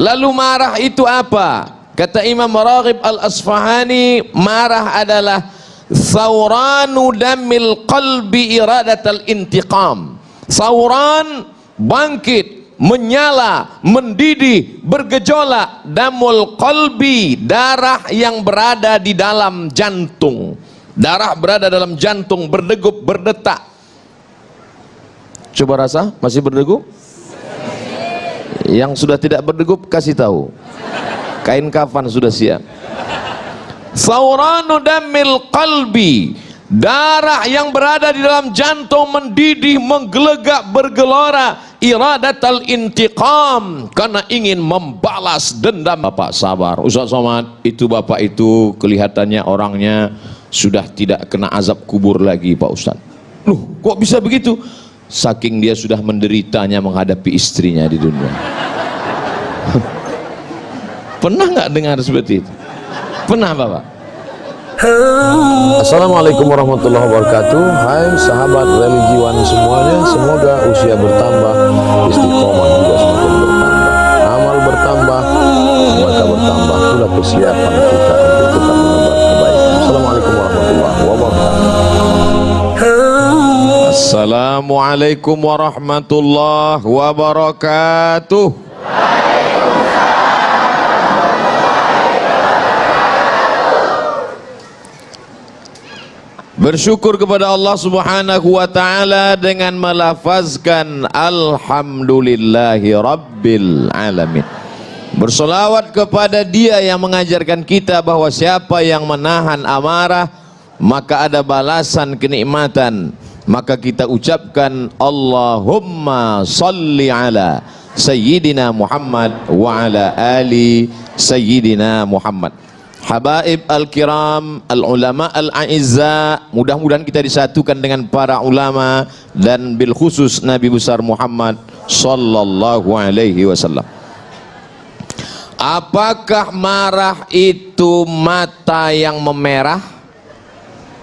Lalu marah itu apa? Kata Imam Raghib Al-Asfahani, marah adalah thawranu damil qalbi iradatal intiqam. Thawran, bangkit, menyala, mendidih, bergejolak. Damul qalbi, darah yang berada di dalam jantung. Darah berada dalam jantung, berdegup, berdetak. Coba rasa, masih berdegup? Yang sudah tidak berdegup kasih tahu. Kain kafan sudah siap. Thawranu damil qalbi, darah yang berada di dalam jantung mendidih, menggelegak, bergelora. Iradatal intiqam, karena ingin membalas dendam. Bapak sabar, Ustaz Somad, itu bapak itu kelihatannya orangnya sudah tidak kena azab kubur lagi Pak Ustaz. Loh, kok bisa begitu? Saking dia sudah menderitanya menghadapi istrinya di dunia. Pernah nggak dengar seperti itu? Pernah Bapak? Assalamualaikum warahmatullahi wabarakatuh. Hai sahabat religiwan semuanya, semoga usia bertambah, istiqomah juga semakin bertambah, amal bertambah, maka bertambah pula persiapan kita untuk tetap menebar kebaikan. Assalamualaikum warahmatullahi wabarakatuh. Assalamualaikum warahmatullahi wabarakatuh. Bersyukur kepada Allah Subhanahu wa taala dengan melafazkan alhamdulillahi rabbil alamin. Bersolawat kepada Dia yang mengajarkan kita bahwa siapa yang menahan amarah maka ada balasan kenikmatan. Maka kita ucapkan Allahumma salli ala Sayyidina Muhammad wa ala ali Sayyidina Muhammad. Habaib al-kiram, al-ulama al-a'izza, mudah-mudahan kita disatukan dengan para ulama dan bil khusus Nabi besar Muhammad sallallahu alaihi wasallam. Apakah marah itu mata yang memerah?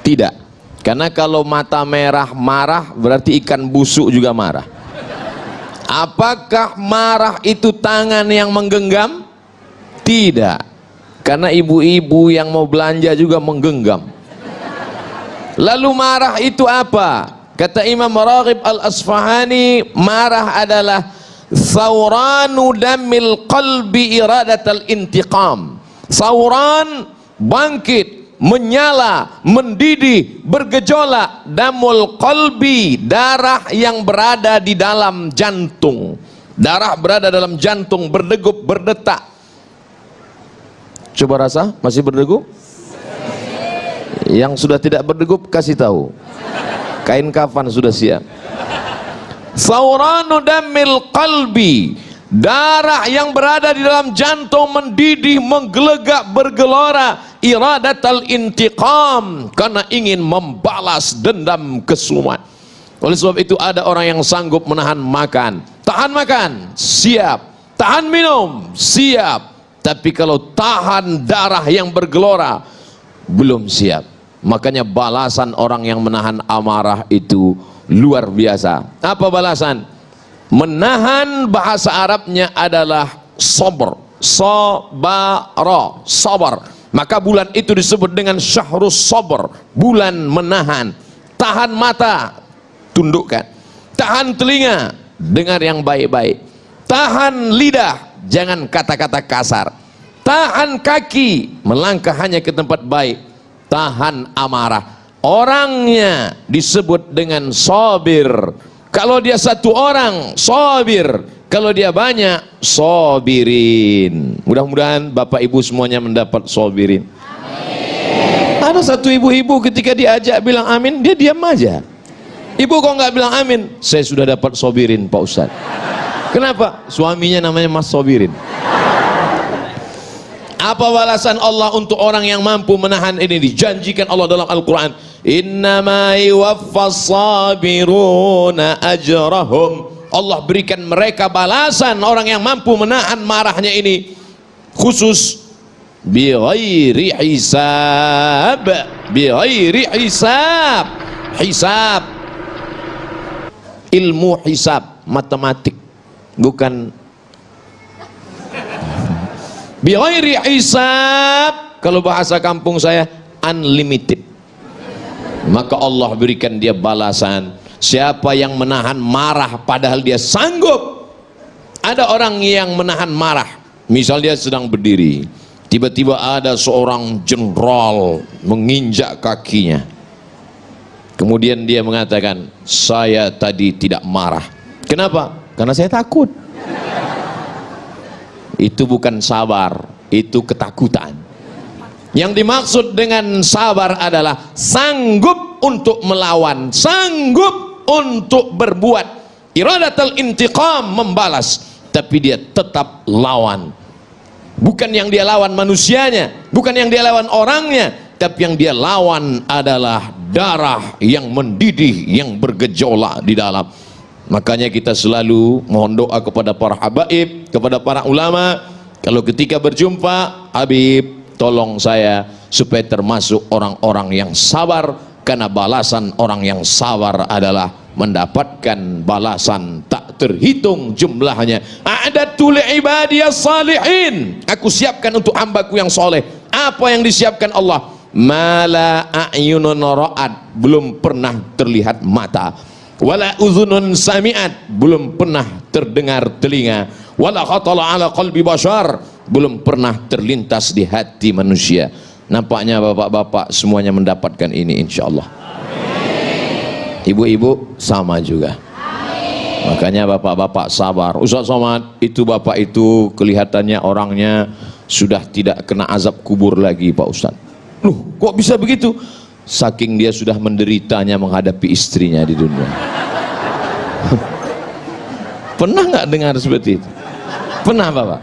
Tidak. Karena kalau mata merah marah berarti ikan busuk juga marah. Apakah marah itu tangan yang menggenggam? Tidak. Karena ibu-ibu yang mau belanja juga menggenggam. Lalu marah itu apa? Kata Imam Raghib Al-Asfahani, marah adalah thawranu damil qalbi iradatal intiqam. Thawran, bangkit, menyala, mendidih, bergejolak. Damul qalbi, darah yang berada di dalam jantung. Darah berada dalam jantung, berdegup, berdetak. Coba rasa, masih berdegup? Yang sudah tidak berdegup kasih tahu. Kain kafan sudah siap. Thawranu damil qalbi, darah yang berada di dalam jantung mendidih, menggelegak, bergelora. Iradatal intiqam, karena ingin membalas dendam kesumat. Oleh sebab itu ada orang yang sanggup menahan makan. Tahan makan, siap. Tahan minum, siap. Tapi kalau tahan darah yang bergelora, belum siap. Makanya balasan orang yang menahan amarah itu luar biasa. Apa balasan? Menahan bahasa Arabnya adalah sabr. Sabara, sabar. Maka bulan itu disebut dengan syahrus sabr, bulan menahan. Tahan mata, tundukkan. Tahan telinga, dengar yang baik-baik. Tahan lidah, jangan kata-kata kasar. Tahan kaki, melangkah hanya ke tempat baik. Tahan amarah, orangnya disebut dengan sabir. Kalau dia satu orang, sabir. Kalau dia banyak, sabirin. Mudah-mudahan Bapak Ibu semuanya mendapat sabirin. Amin. Ada satu ibu-ibu ketika diajak bilang amin, dia diam aja. Ibu kok nggak bilang amin? Saya sudah dapat sabirin Pak Ustaz. Kenapa? Suaminya namanya Mas Sabirin. Apa balasan Allah untuk orang yang mampu menahan ini? Dijanjikan Allah dalam Al-Quran, innama yuwaffas sabiruna ajrahum. Allah berikan mereka balasan, orang yang mampu menahan marahnya ini khusus bi ghairi hisab. Bi ghairi hisab. Hisab, ilmu hisab, matematik, bukan Bighairi hisab, kalau bahasa kampung saya unlimited. Maka Allah berikan dia balasan. Siapa yang menahan marah padahal dia sanggup. Ada orang yang menahan marah, misal dia sedang berdiri, tiba-tiba ada seorang jenderal menginjak kakinya, kemudian dia mengatakan, saya tadi tidak marah. Kenapa? Karena saya takut. Itu bukan sabar, itu ketakutan. Yang dimaksud dengan sabar adalah sanggup untuk melawan, sanggup untuk berbuat, iradatul intiqam, membalas, tapi dia tetap lawan. Bukan yang dia lawan manusianya, bukan yang dia lawan orangnya, tapi yang dia lawan adalah darah yang mendidih, yang bergejolak di dalam. Makanya kita selalu mohon doa kepada para habaib, kepada para ulama, kalau ketika berjumpa, Habib tolong saya supaya termasuk orang-orang yang sabar, karena balasan orang yang sabar adalah mendapatkan balasan tak terhitung jumlahnya. A'dadtu li'ibadiyas salihin, aku siapkan untuk hambaku yang soleh. Apa yang disiapkan Allah? Mala a'yunun ra'at, belum pernah terlihat mata, wala uzunun sami'at, belum pernah terdengar telinga, wala khatala ala qalbi bashar, belum pernah terlintas di hati manusia. Nampaknya bapak-bapak semuanya mendapatkan ini insyaallah. Ibu-ibu sama juga. Makanya bapak-bapak sabar. Ustaz Somad, itu bapak itu kelihatannya orangnya sudah tidak kena azab kubur lagi Pak Ustaz. Loh, kok bisa begitu? Saking dia sudah menderitanya menghadapi istrinya di dunia. Pernah nggak dengar seperti itu? Pernah bapak?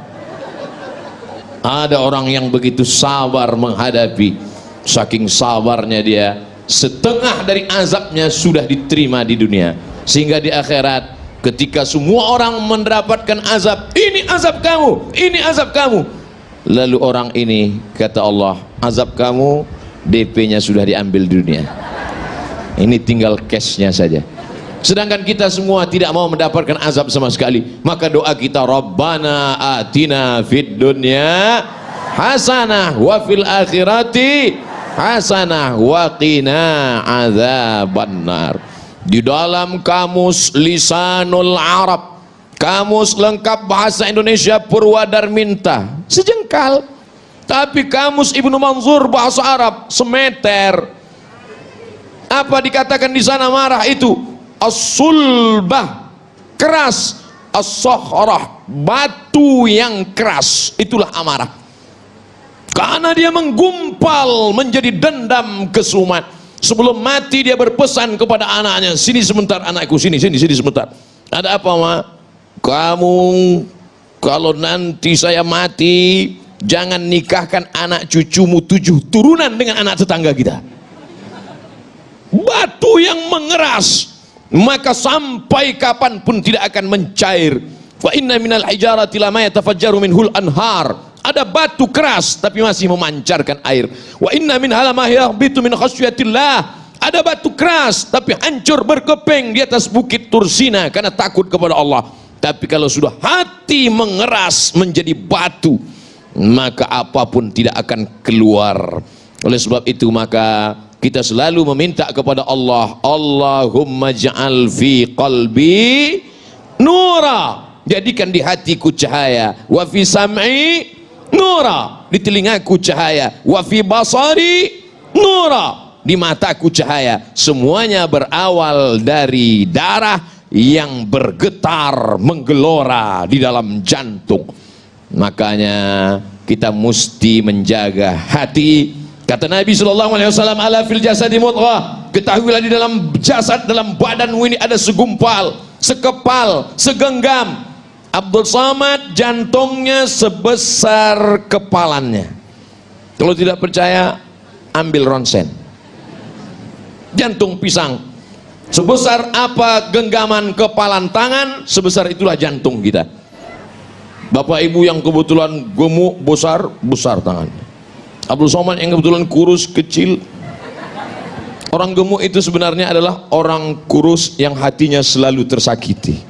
Ada orang yang begitu sabar menghadapi, saking sabarnya dia, setengah dari azabnya sudah diterima di dunia, sehingga di akhirat ketika semua orang mendapatkan azab, ini azab kamu, ini azab kamu, lalu orang ini kata Allah, azab kamu DP-nya sudah diambil di dunia, ini tinggal cash-nya saja. Sedangkan kita semua tidak mau mendapatkan azab sama sekali. Maka doa kita, Rabbana atina fid dunya hasanah wa fil akhirati hasanah wa qina adzabannar. Di dalam kamus Lisanul Arab, kamus lengkap bahasa Indonesia Purwadarminta, sejengkal. Tapi kamus Ibnu Manzur bahasa Arab semeter. Apa dikatakan di sana marah itu? As-sulbah, keras, as-sakhrah, batu yang keras, itulah amarah. Karena dia menggumpal menjadi dendam kesumat. Sebelum mati dia berpesan kepada anaknya, sini sebentar anakku, sini sebentar. Ada apa ma? Kamu kalau nanti saya mati, jangan nikahkan anak cucumu 7 turunan dengan anak tetangga kita. Batu yang mengeras, maka sampai kapanpun tidak akan mencair. Wa inna minal hijarati lama yatafajjaru minhul anhar. Ada batu keras tapi masih memancarkan air. Wa inna min halama yahbitu min khasyatillah. Ada batu keras tapi hancur berkeping di atas bukit Tursina karena takut kepada Allah. Tapi kalau sudah hati mengeras menjadi batu, maka apapun tidak akan keluar. Oleh sebab itu maka kita selalu meminta kepada Allah, Allahumma ja'al fi qalbi nura, jadikan di hatiku cahaya, wa fi sam'i nura, di telingaku cahaya, wa fi basari nura, di mataku cahaya. Semuanya berawal dari darah yang bergetar menggelora di dalam jantung. Makanya kita mesti menjaga hati. Kata Nabi SAW, ala fil jasadi mudghah, ketahuilah di dalam jasad, dalam badanmu ini ada segumpal, sekepal, segenggam. Abdul Somad jantungnya sebesar kepalannya. Kalau tidak percaya, ambil ronsen. Jantung pisang, sebesar apa genggaman kepalan tangan, sebesar itulah jantung kita. Bapak ibu yang kebetulan gemuk, besar tangannya. Abdul Somad yang kebetulan kurus, kecil. Orang gemuk itu sebenarnya adalah orang kurus yang hatinya selalu tersakiti.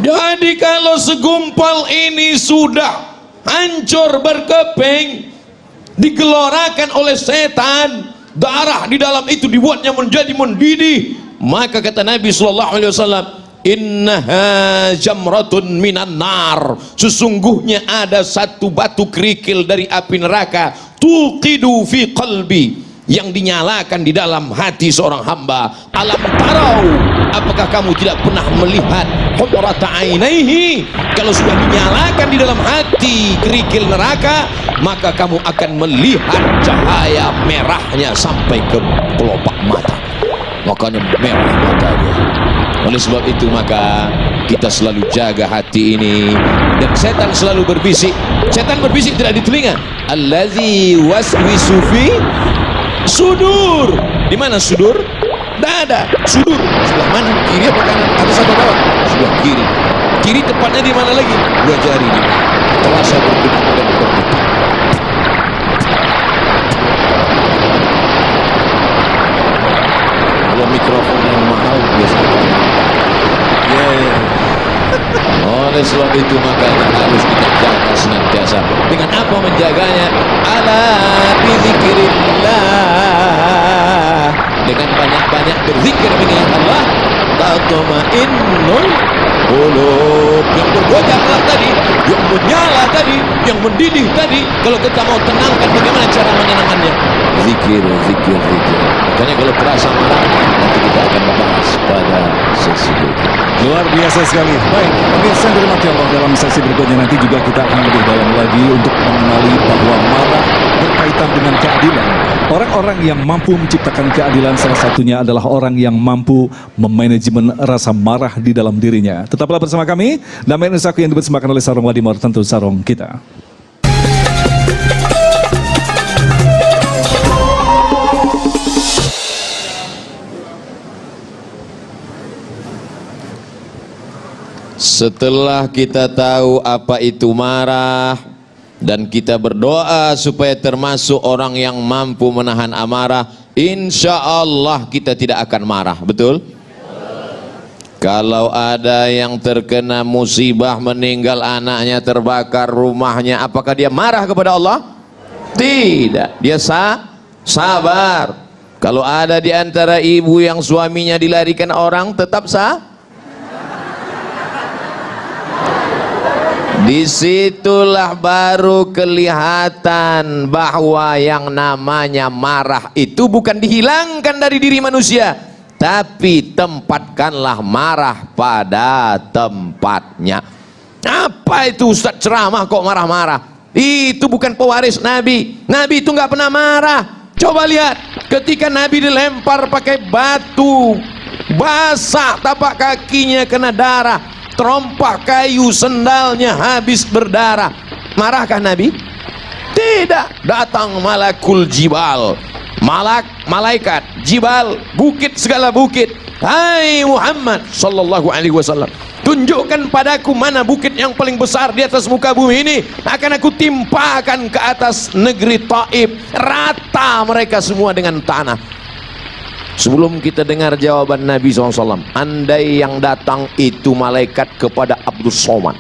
Dan Jadi kalau segumpal ini sudah hancur berkeping, digelorakan oleh setan, darah di dalam itu dibuatnya menjadi mendidih, maka kata Nabi SAW, innaha jamratun minan nar, sesungguhnya ada satu batu kerikil dari api neraka, tuqidu fi qalbi, yang dinyalakan di dalam hati seorang hamba. Alam tarau, apakah kamu tidak pernah melihat humrata ainaihi, kalau sudah dinyalakan di dalam hati kerikil neraka, maka kamu akan melihat cahaya merahnya sampai ke kelopak mata, makanya merah matanya. Oleh sebab itu maka kita selalu jaga hati ini. Dan setan selalu berbisik, setan berbisik tidak di telinga, allazi waswisu fi sudur. Di mana sudur? Dada. Sudur sebelah mana? Kiri apa kanan? Atas atau bawah? Sebelah kiri. Kiri tepatnya di mana lagi? Dua jari ini. Terasa berdetak dan berdetak. Kalau mikrofon yang mahal biasanya. Ya. Oleh sebab itu makanya harus kita jaga senantiasa. Dengan apa menjaganya? Ala bizikrillah, dengan banyak-banyak berzikir mengingat Allah, tatma'innul qulub. Yang bergoyanglah tadi, yang menyala tadi, yang mendidih tadi. Kalau kita mau tenangkan, bagaimana cara menenangkannya? Zikir, zikir, zikir. Makanya kalau terasa marah, nanti kita akan membahas pada sesi berikutnya. Luar biasa sekali. Baik, pemirsa yang dirahmati Allah, dalam sesi berikutnya nanti juga kita akan lebih dalam lagi untuk mengenali bahwa marah berkaitan dengan keadilan. Orang-orang yang mampu menciptakan keadilan salah satunya adalah orang yang mampu memanajemen rasa marah di dalam dirinya. Tetaplah bersama kami. Damai Nusaku yang dipersembahkan oleh Sarung Wadimor, tentu sarung kita. Setelah kita tahu apa itu marah dan kita berdoa supaya termasuk orang yang mampu menahan amarah, insya Allah kita tidak akan marah, betul? Kalau ada yang terkena musibah, meninggal anaknya, terbakar rumahnya, apakah dia marah kepada Allah? Tidak, dia sabar. Kalau ada di antara ibu yang suaminya dilarikan orang, tetap disitulah baru kelihatan bahwa yang namanya marah itu bukan dihilangkan dari diri manusia, tapi tempatkanlah marah pada tempatnya. Apa itu Ustaz ceramah kok marah-marah? Itu bukan pewaris Nabi. Nabi itu nggak pernah marah. Coba lihat ketika Nabi dilempar pakai batu, basah tapak kakinya kena darah, terompak kayu sendalnya habis berdarah, marahkah Nabi? Tidak. Datang malakul jibal, malaikat jibal, bukit, segala bukit. Hai Muhammad sallallahu alaihi wasallam, tunjukkan padaku mana bukit yang paling besar di atas muka bumi ini, akan aku timpakan ke atas negeri Taif, rata mereka semua dengan tanah. Sebelum kita dengar jawaban Nabi SAW, andai yang datang itu malaikat kepada Abdul Somad,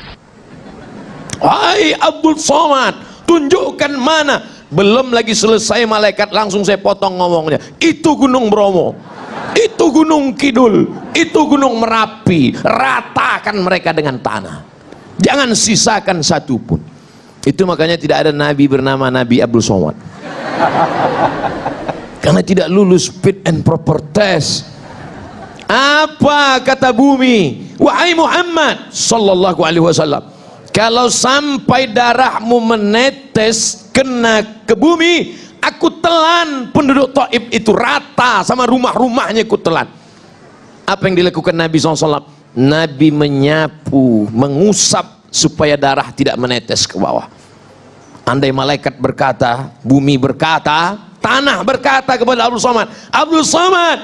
hai Abdul Somad, tunjukkan mana. Belum lagi selesai malaikat langsung saya potong ngomongnya, itu Gunung Bromo, itu Gunung Kidul, itu Gunung Merapi, ratakan mereka dengan tanah, jangan sisakan satu pun. Itu makanya tidak ada Nabi bernama Nabi Abdul Somad, karena tidak lulus fit and proper test. Apa kata bumi? Wahai Muhammad sallallahu alaihi wasallam, kalau sampai darahmu menetes kena ke bumi, aku telan penduduk Taif itu rata sama rumah-rumahnya, aku telan. Apa yang dilakukan Nabi SAW? Nabi menyapu, mengusap supaya darah tidak menetes ke bawah. Andai malaikat berkata, bumi berkata, tanah berkata kepada Abdul Somad, Abdul Somad,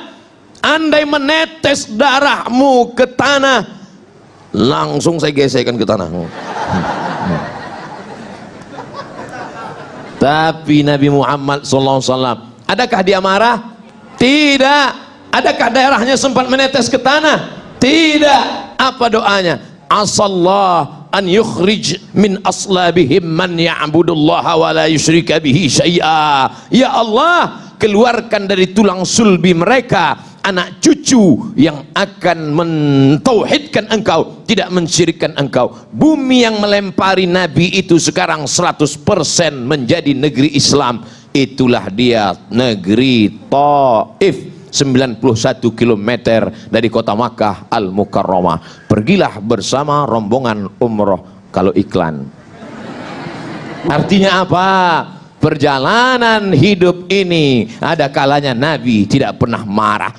andai menetes darahmu ke tanah, langsung saya gesekkan ke tanah. Tapi Nabi Muhammad SAW, adakah dia marah? Tidak. Adakah darahnya sempat menetes ke tanah? Tidak. Apa doanya? asallah an yukhrij min aslabihim man ya'budullaha wa la yusyrika bihi syai'a. Ya Allah, keluarkan dari tulang sulbi mereka anak cucu yang akan mentauhidkan engkau, tidak mensyirikkan engkau. Bumi yang melempari Nabi itu sekarang 100% menjadi negeri Islam. Itulah dia negeri Taif, 91 km dari kota Makkah Al-Mukarramah. Pergilah bersama rombongan umroh kalau iklan. Artinya apa? Perjalanan hidup ini ada kalanya Nabi tidak pernah marah.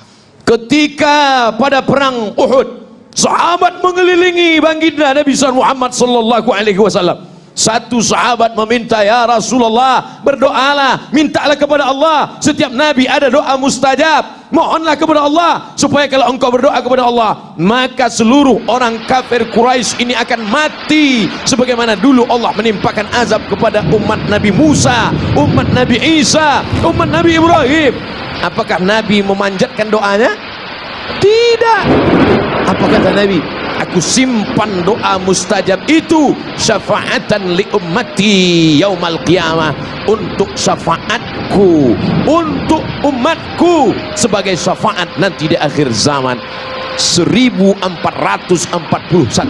Ketika pada perang Uhud, sahabat mengelilingi baginda Nabi Muhammad sallallahu alaihi wasallam. Satu sahabat meminta, ya Rasulullah, berdoalah, mintalah kepada Allah. Setiap Nabi ada doa mustajab. Mohonlah kepada Allah supaya kalau engkau berdoa kepada Allah, maka seluruh orang kafir Quraisy ini akan mati sebagaimana dulu Allah menimpakan azab kepada umat Nabi Musa, umat Nabi Isa, umat Nabi Ibrahim. Apakah Nabi memanjatkan doanya? Tidak. Apa kata Nabi? Aku simpan doa mustajab itu syafaatan li ummati yaumal qiyamah, untuk syafaatku, untuk umatku, sebagai syafaat nanti di akhir zaman. 1441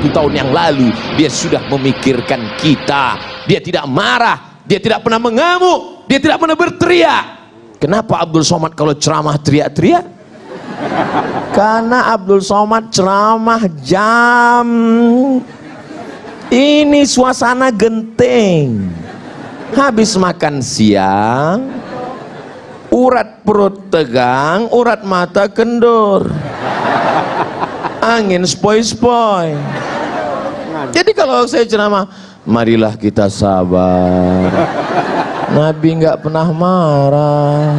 tahun yang lalu dia sudah memikirkan kita. Dia tidak marah, dia tidak pernah mengamuk, dia tidak pernah berteriak. Kenapa Abdul Somad kalau ceramah teriak-teriak? Karena Abdul Somad ceramah jam ini suasana genting. Habis makan siang, urat perut tegang, urat mata kendur, angin spoi-spoi. Jadi kalau saya ceramah, marilah kita sabar. Nabi nggak pernah marah.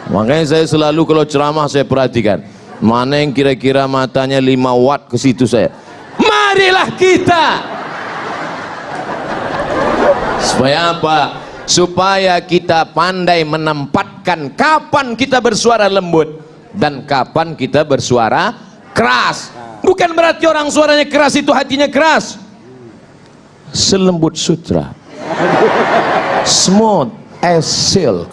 Makanya saya selalu kalau ceramah saya perhatikan mana yang kira-kira matanya 5 watt, ke situ saya. Marilah kita. Supaya apa? Supaya kita pandai menempatkan kapan kita bersuara lembut dan kapan kita bersuara keras. Bukan berarti orang suaranya keras itu hatinya keras. Selembut sutra, smooth as silk,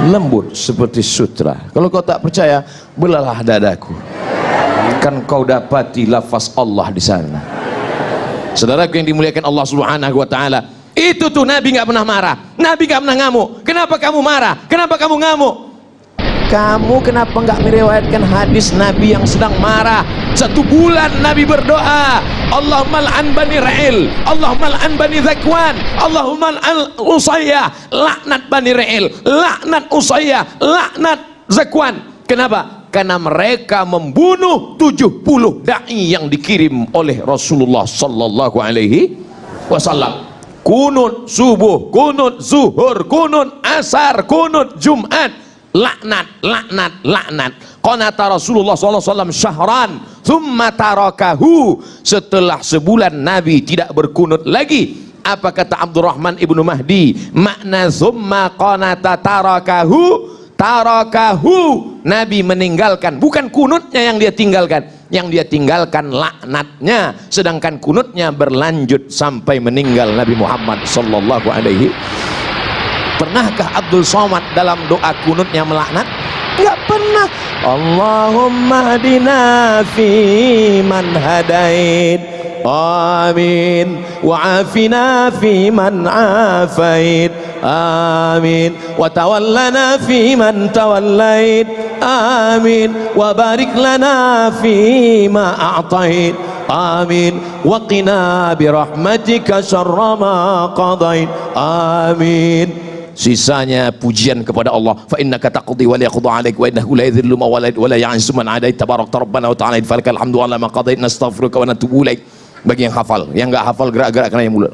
lembut seperti sutra. Kalau kau tak percaya, belalah dadaku, kan kau dapati lafaz Allah di sana. Saudaraku yang dimuliakan Allah Subhanahu wa taala, itu tuh Nabi nggak pernah marah, Nabi nggak pernah ngamuk. Kenapa kamu marah? Kenapa kamu ngamuk? Kamu kenapa nggak meriwayatkan hadis Nabi yang sedang marah? 1 bulan Nabi berdoa, Allahumma al'an bani Ra'il, Allahumma al'an bani Zakwan, Allahumma al'an Usayyah, laknat bani Ra'il, laknat Usayyah, laknat Zakwan. Kenapa? Karena mereka membunuh 70 da'i yang dikirim oleh Rasulullah sallallahu alaihi wasallam. Kunut subuh, kunut zuhur, kunut asar, kunut Jumat, laknat, laknat, laknat. Qanata Rasulullah SAW syahran thumma tarakahu. Setelah sebulan Nabi tidak berkunut lagi. Apa kata Abdurrahman ibnu Mahdi? Makna thumma qanata tarakahu, tarakahu, Nabi meninggalkan. Bukan kunutnya yang dia tinggalkan, yang dia tinggalkan laknatnya. Sedangkan kunutnya berlanjut sampai meninggal Nabi Muhammad sallallahu alaihi. Pernahkah Abdul Somad dalam doa kunutnya melaknat? Tidak pernah. Allahumma hadina fi man hadait, amin, wa afina fi man afait, amin, wa tawallana fi man tawallait, amin, wa barik lana fi ma a'tait, amin, wa qina bi rahmatika syarra ma qadait, amin. Sisanya pujian kepada Allah. Fa innaka taqdi wa la yaqda 'alaik wa innahu la yadhillu man walait wa la ya'izzu man 'adait tabarakta rabbana wa ta'ala falakal hamdu 'ala ma qadait nastaghfiruka wa natubu ilaik. Bagi yang hafal, yang enggak hafal gerak-gerak karena yang mulut.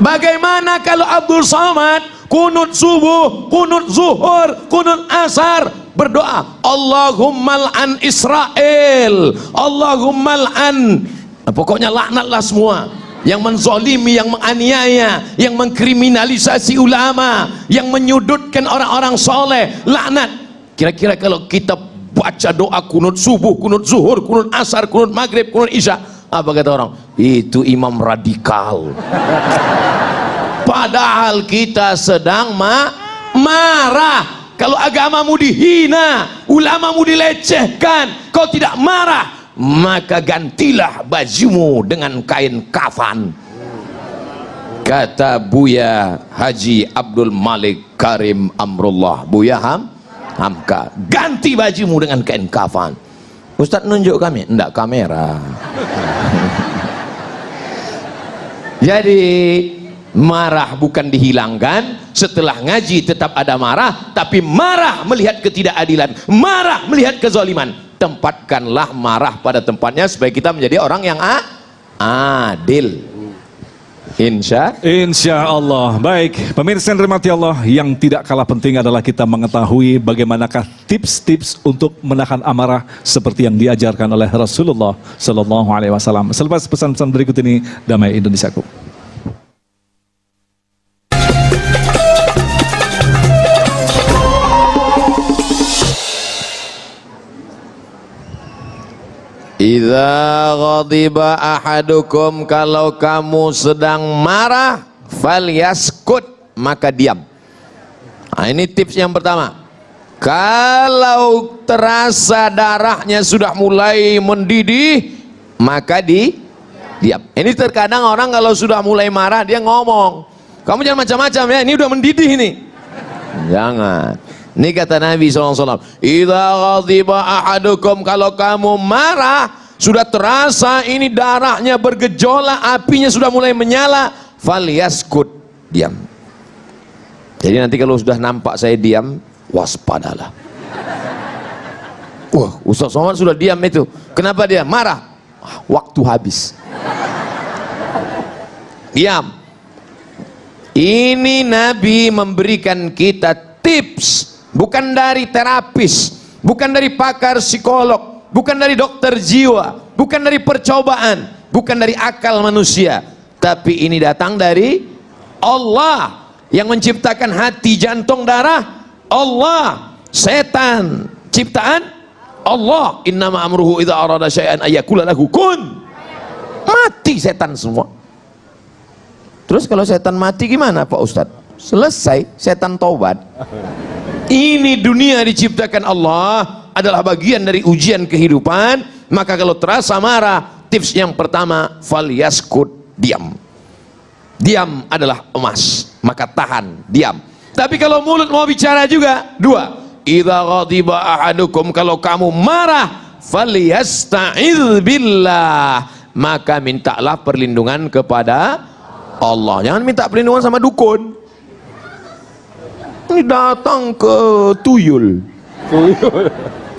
Bagaimana kalau Abdul Somad kunut subuh, kunut zuhur, kunut asar berdoa, Allahumma al'an Israel, Allahumma al'an, pokoknya laknatlah semua yang menzolimi, yang menganiaya, yang mengkriminalisasi ulama, yang menyudutkan orang-orang soleh, laknat. Kira-kira kalau kita baca doa kunut subuh, kunut zuhur, kunut asar, kunut maghrib, kunut isya, apa kata orang? Itu imam radikal. Padahal kita sedang marah. Kalau agamamu dihina, ulamamu dilecehkan, kau tidak marah, maka gantilah bajumu dengan kain kafan. Kata Buya Haji Abdul Malik Karim Amrullah, Buya Hamka, ganti bajumu dengan kain kafan. Ustaz nunjuk kami, enggak kamera. Jadi marah bukan dihilangkan, setelah ngaji tetap ada marah, tapi marah melihat ketidakadilan, marah melihat kezaliman. Tempatkanlah marah pada tempatnya supaya kita menjadi orang yang adil. Insya Allah. Baik, pemirsa yang dirahmati Allah, yang tidak kalah penting adalah kita mengetahui bagaimanakah tips-tips untuk menahan amarah seperti yang diajarkan oleh Rasulullah Sallallahu Alaihi Wasallam. Selepas pesan-pesan berikut ini, damai Indonesiaku. Idza ghadiba ahadukum, kalau kamu sedang marah, falyaskut, maka diam. Nah, ini tips yang pertama. Kalau terasa darahnya sudah mulai mendidih, maka diam. Ini terkadang orang kalau sudah mulai marah dia ngomong, kamu jangan macam-macam ya, ini udah mendidih ini. Jangan. Ini kata Nabi SAW, idza ghadiba ahadukum, kalau kamu marah, sudah terasa ini darahnya bergejolak, apinya sudah mulai menyala, falyaskut, diam. Jadi nanti kalau sudah nampak saya diam, waspadalah. Wah, Ustaz Somad sudah diam itu. Kenapa dia marah? Waktu habis. Diam. Ini Nabi memberikan kita tips. Bukan dari terapis, bukan dari pakar psikolog, bukan dari dokter jiwa, bukan dari percobaan, bukan dari akal manusia, tapi ini datang dari Allah yang menciptakan hati, jantung, darah. Allah. Setan ciptaan Allah. Innama amruhu idza arada syai'an ayyakula lahu kun. Mati setan semua. Terus kalau setan mati gimana Pak Ustadz? Selesai, setan taubat. Ini dunia diciptakan Allah, adalah bagian dari ujian kehidupan. Maka kalau terasa marah, tips yang pertama, falyaskut, diam. Diam adalah emas, maka tahan, diam. Tapi kalau mulut mau bicara juga, dua. Idza ghadiba ahadukum, kalau kamu marah, falyasta'idz billah, maka mintalah perlindungan kepada Allah. Jangan minta perlindungan sama dukun. Ini datang ke tuyul.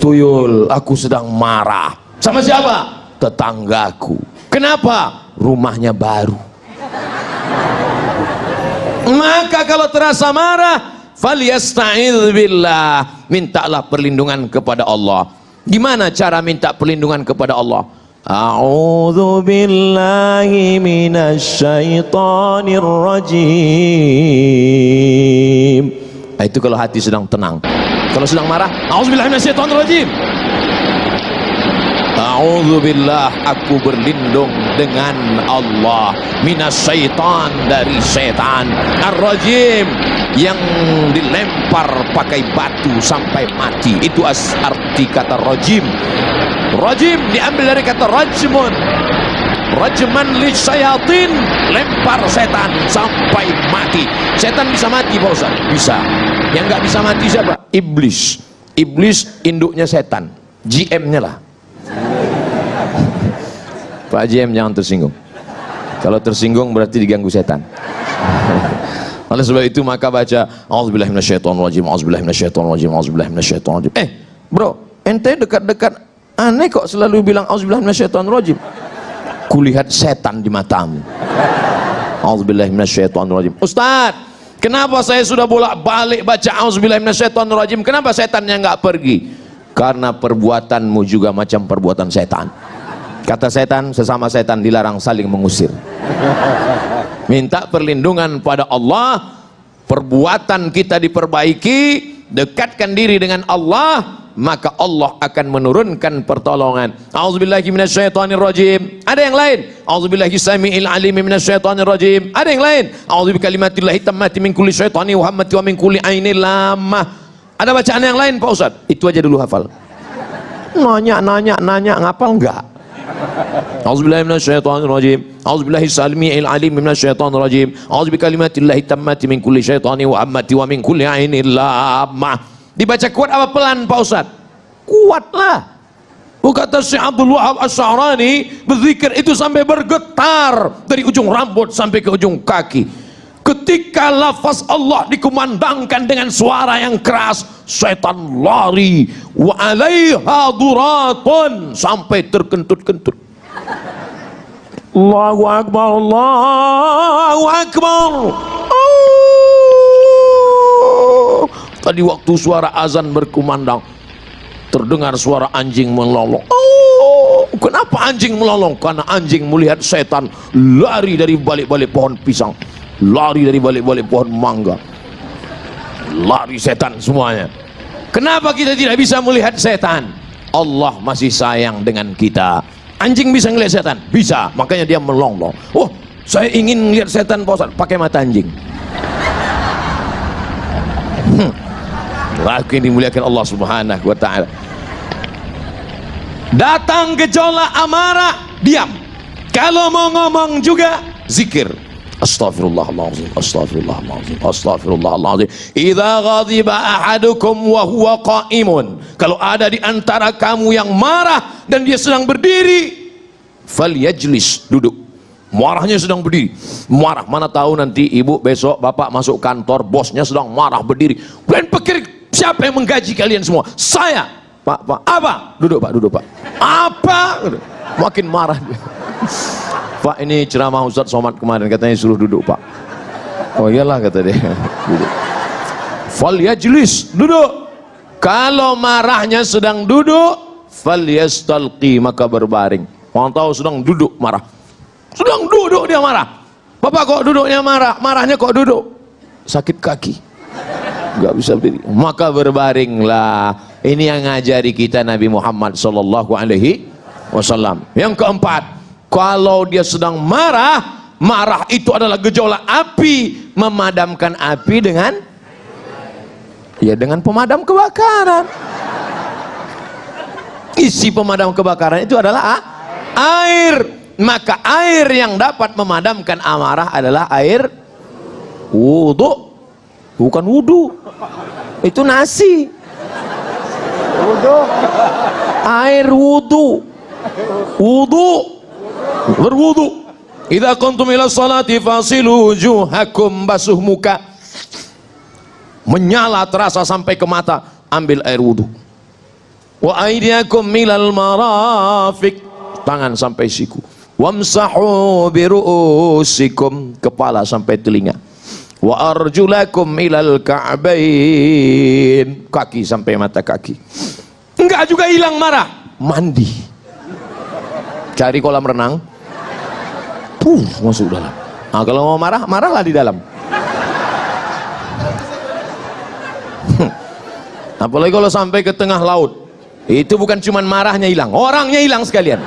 Tuyul, aku sedang marah. Sama siapa? Tetanggaku. Kenapa? Rumahnya baru. Maka kalau terasa marah, falyasta'idz billah, mintalah perlindungan kepada Allah. Gimana cara minta perlindungan kepada Allah? A'udzu billahi minasy syaithanir rajim. Nah, itu kalau hati sedang tenang. Kalau sedang marah, a'udzubillahi minasyaitonir rajim. A'udzubillah, aku berlindung dengan Allah, minasyaitan, dari setan, ar-rajim, yang dilempar pakai batu sampai mati. Itu arti kata rajim. Rajim diambil dari kata rajmun, rajman li syayatin, lempar setan sampai mati. Setan bisa mati Pak Ustaz? Bisa. Yang nggak bisa mati siapa? Iblis. Iblis induknya setan, GM-nya lah. Pak GM jangan tersinggung. Kalau tersinggung berarti diganggu setan. Oleh sebab itu maka baca auzubillahi minasyaitonirrajim, auzubillahi minasyaitonirrajim, auzubillahi minasyaitonirrajim. Bro, ente dekat-dekat aneh kok selalu bilang auzubillahi minasyaitonirrajim. Kulihat setan di matamu. Auzubillahi minasyaitonirrajim. Ustaz, kenapa saya sudah bolak-balik baca auzubillahi minasyaitonirrajim, kenapa setannya nggak pergi? Karena perbuatanmu juga macam perbuatan setan. Kata setan, sesama setan dilarang saling mengusir. Minta perlindungan pada Allah, perbuatan kita diperbaiki, dekatkan diri dengan Allah, maka Allah akan menurunkan pertolongan. A'udzubillahi minasyaitonirrajim. Ada yang lain? A'udzubillahi samiil alim minasyaitonirrajim. Ada yang lain? A'udzubikalimatillahi tammati min kulli syaitani wa hammati wa min kulli ainil lammah. Ada bacaan yang lain Pak Ustaz? Itu aja dulu hafal. Nanya ngapal enggak? A'udzubillahi minasyaitonirrajim. A'udzubillahi samiil alim minasyaitonirrajim. A'udzubikalimatillahi tammati min kulli syaitani wa hammati wa min kulli ainil lammah. Dibaca kuat apa pelan Pak Ustaz? Kuatlah. Kata Syekh Abdul Wahab Asy'arani, berzikir itu sampai bergetar dari ujung rambut sampai ke ujung kaki. Ketika lafaz Allah dikumandangkan dengan suara yang keras, setan lari. Wa 'alaiha duratun, sampai terkentut-kentut. Allahu akbar, Allahu akbar. Tadi waktu suara azan berkumandang, terdengar suara anjing melolong. Oh, kenapa anjing melolong? Karena anjing melihat setan lari dari balik-balik pohon pisang, lari dari balik-balik pohon mangga, lari setan semuanya. Kenapa kita tidak bisa melihat setan? Allah masih sayang dengan kita. Anjing bisa melihat setan? Bisa, makanya dia melolong. Oh, saya ingin lihat setan Pak Ustaz, pakai mata anjing. Lagi dimuliakan Allah Subhanahu wa ta'ala. Datang gejolak amarah, diam. Kalau mau ngomong juga zikir. Astaghfirullahaladzim, astaghfirullahaladzim, astaghfirullahaladzim. Idza ghadiba ahadukum wa huwa qa'imun. Kalau ada di antara kamu yang marah dan dia sedang berdiri, falyajlis, duduk. Marahnya sedang berdiri, marah. Mana tahu nanti ibu besok bapak masuk kantor, bosnya sedang marah berdiri. Kalian pikir siapa yang menggaji kalian semua? Saya. Pak, apa? Duduk Pak, duduk Pak. Apa? Makin marah dia. Pak, ini ceramah Ustaz Somad kemarin, katanya suruh duduk Pak. Oh iyalah, kata dia. Duduk. Falyajlis, duduk. Kalau marahnya sedang duduk, falyastalqi, maka berbaring. Orang tahu sedang duduk marah, sedang duduk dia marah. Bapak kok duduknya marah? Marahnya kok duduk? Sakit kaki, nggak bisa berdiri, maka berbaringlah. Ini yang ngajari kita Nabi Muhammad sallallahu alaihi wasallam. Yang keempat, kalau dia sedang marah, marah itu adalah gejolak api. Memadamkan api dengan pemadam kebakaran. Isi pemadam kebakaran itu adalah air. Maka air yang dapat memadamkan amarah adalah air wudu, bukan wudu. Itu nasi. Wudu. Air wudu. Wudu. Berwudu. Idza kuntum ila sholati fasilu wujuhakum, basuh muka. Menyala terasa sampai ke mata, ambil air wudu. Wa aydiyakum milal marafiq, tangan sampai siku. Wamsahu biru'usikum, kepala sampai telinga. Wa arjulakum ilal ka'bain, kaki sampai mata kaki. Enggak juga hilang marah, mandi, cari kolam renang, masuk dalam. Nah, kalau mau marah, marahlah di dalam. Apalagi kalau sampai ke tengah laut, itu bukan cuma marahnya hilang, orangnya hilang sekalian.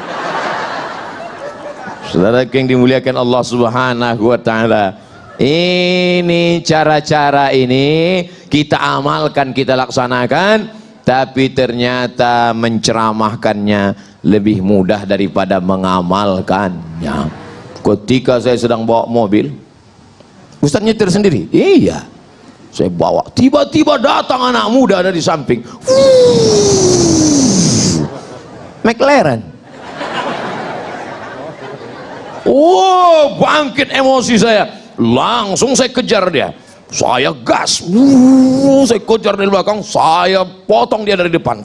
Saudara yang dimuliakan Allah Subhanahu wa ta'ala, ini cara-cara ini kita amalkan, kita laksanakan, tapi ternyata menceramahkannya lebih mudah daripada mengamalkannya. Ketika saya sedang bawa mobil, Ustaz nyetir sendiri, iya, saya bawa, tiba-tiba datang anak muda dari samping, McLaren. Oh, bangkit emosi saya, langsung saya kejar dia, saya gas, saya kejar dari belakang, saya potong dia dari depan,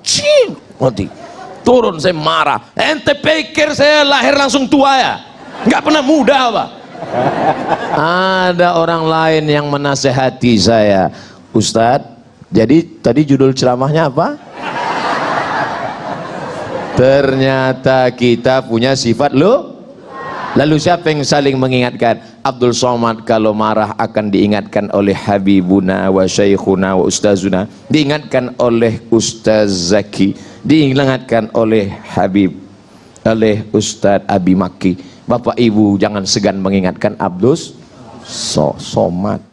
mati, turun, saya marah. Ente pikir saya lahir langsung tua ya? Nggak pernah muda apa? Ada orang lain yang menasehati saya, Ustadz, jadi tadi judul ceramahnya apa? Ternyata kita punya sifat Lalu siapa yang saling mengingatkan? Abdul Somad kalau marah akan diingatkan oleh Habibuna wa Syekhuna wa Ustazuna, diingatkan oleh Ustaz Zaki, diingatkan oleh Habib, oleh Ustaz Abi Maki. Bapak Ibu jangan segan mengingatkan Abdul Somad.